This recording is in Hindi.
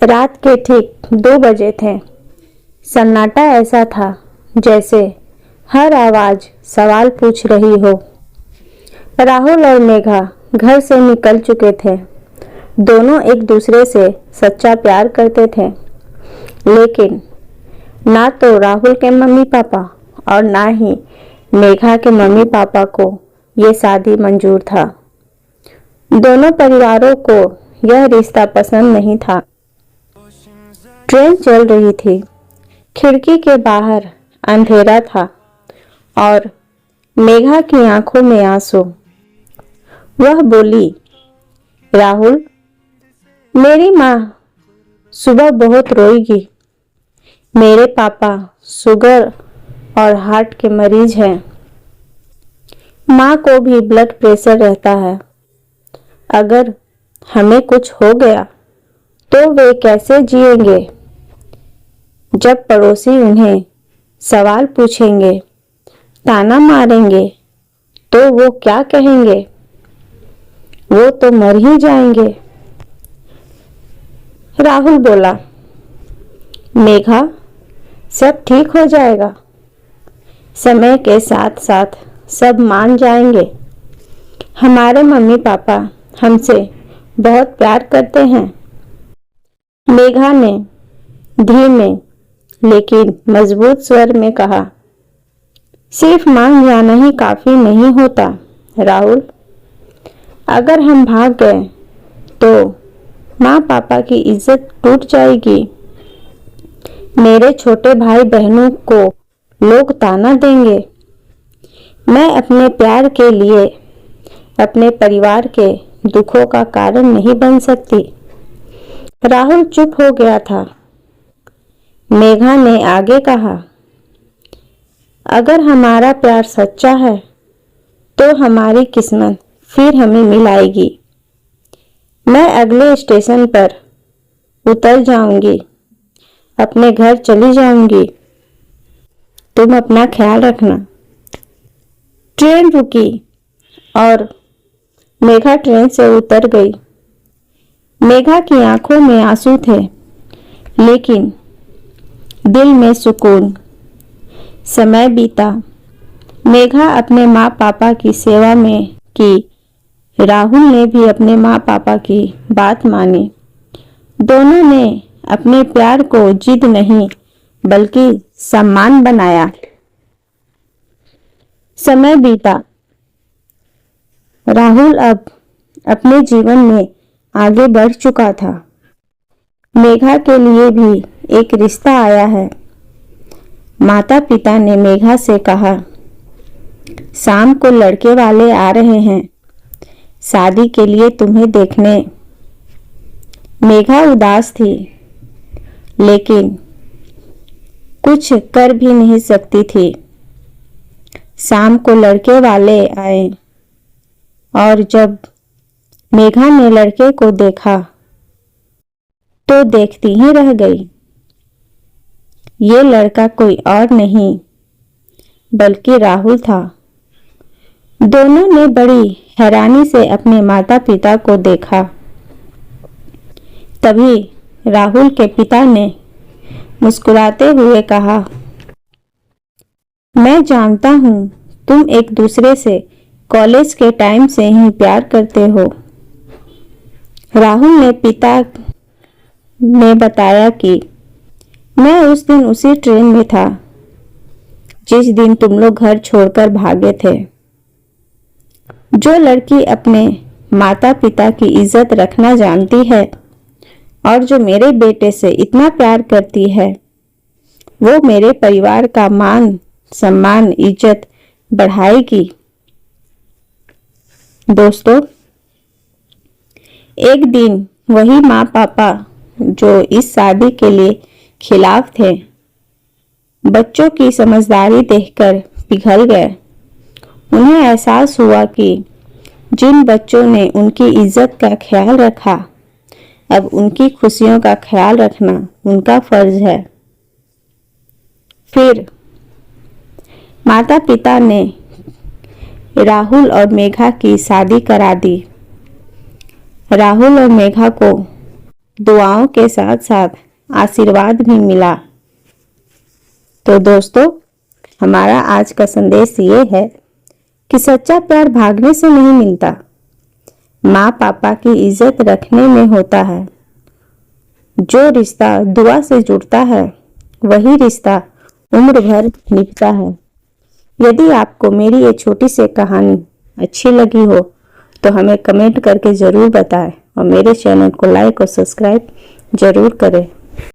रात के ठीक 2 बजे थे। सन्नाटा ऐसा था जैसे हर आवाज सवाल पूछ रही हो। राहुल और मेघा घर से निकल चुके थे। दोनों एक दूसरे से सच्चा प्यार करते थे, लेकिन ना तो राहुल के मम्मी पापा और ना ही मेघा के मम्मी पापा को ये शादी मंजूर था। दोनों परिवारों को यह रिश्ता पसंद नहीं था। ट्रेन चल रही थी। खिड़की के बाहर अंधेरा था और मेघा की आंखों में आंसू। वह बोली, राहुल, मेरी माँ सुबह बहुत रोएगी। मेरे पापा शुगर और हार्ट के मरीज हैं। माँ को भी ब्लड प्रेशर रहता है। अगर हमें कुछ हो गया तो वे कैसे जिएंगे? जब पड़ोसी उन्हें सवाल पूछेंगे, ताना मारेंगे, तो वो क्या कहेंगे? वो तो मर ही जाएंगे। राहुल बोला, मेघा, सब ठीक हो जाएगा। समय के साथ साथ सब मान जाएंगे। हमारे मम्मी पापा हमसे बहुत प्यार करते हैं। मेघा ने धीमे लेकिन मजबूत स्वर में कहा, सिर्फ मान जाना ही काफी नहीं होता राहुल। अगर हम भाग गए तो माँ पापा की इज्जत टूट जाएगी। मेरे छोटे भाई बहनों को लोग ताना देंगे। मैं अपने प्यार के लिए अपने परिवार के दुखों का कारण नहीं बन सकती। राहुल चुप हो गया था। मेघा ने आगे कहा, अगर हमारा प्यार सच्चा है तो हमारी किस्मत फिर हमें मिलाएगी। मैं अगले स्टेशन पर उतर जाऊंगी, अपने घर चली जाऊंगी। तुम अपना ख्याल रखना। ट्रेन रुकी और मेघा ट्रेन से उतर गई। मेघा की आंखों में आंसू थे, लेकिन दिल में सुकून। समय बीता। मेघा अपने माँ पापा की सेवा में की। राहुल ने भी अपने माँ पापा की बात मानी। दोनों ने अपने प्यार को जिद नहीं बल्कि सम्मान बनाया। समय बीता। राहुल अब अपने जीवन में आगे बढ़ चुका था। मेघा के लिए भी एक रिश्ता आया है। माता पिता ने मेघा से कहा, शाम को लड़के वाले आ रहे हैं शादी के लिए तुम्हें देखने। मेघा उदास थी, लेकिन कुछ कर भी नहीं सकती थी। शाम को लड़के वाले आए और जब मेघा ने लड़के को देखा तो देखती ही रह गई। ये लड़का कोई और नहीं बल्कि राहुल था। दोनों ने बड़ी हैरानी से अपने माता पिता को देखा। तभी राहुल के पिता ने मुस्कुराते हुए कहा, मैं जानता हूं तुम एक दूसरे से कॉलेज के टाइम से ही प्यार करते हो। राहुल ने पिता ने बताया कि मैं उस दिन उसी ट्रेन में था जिस दिन तुम लोग घर छोड़कर भागे थे। जो लड़की अपने माता पिता की इज्जत रखना जानती है और जो मेरे बेटे से इतना प्यार करती है, वो मेरे परिवार का मान सम्मान इज्जत बढ़ाएगी। दोस्तों, एक दिन वही माँ पापा जो इस शादी के लिए खिलाफ थे, बच्चों की समझदारी देखकर पिघल गए। उन्हें एहसास हुआ कि जिन बच्चों ने उनकी इज्जत का ख्याल रखा, अब उनकी खुशियों का ख्याल रखना उनका फर्ज है। फिर माता पिता ने राहुल और मेघा की शादी करा दी। राहुल और मेघा को दुआओं के साथ साथ आशीर्वाद भी मिला। तो दोस्तों, हमारा आज का संदेश ये है कि सच्चा प्यार भागने से नहीं मिलता, माँ पापा की इज्जत रखने में होता है। जो रिश्ता दुआ से जुड़ता है वही रिश्ता उम्र भर निभता है। यदि आपको मेरी ये छोटी सी कहानी अच्छी लगी हो तो हमें कमेंट करके ज़रूर बताएं और मेरे चैनल को लाइक और सब्सक्राइब ज़रूर करें।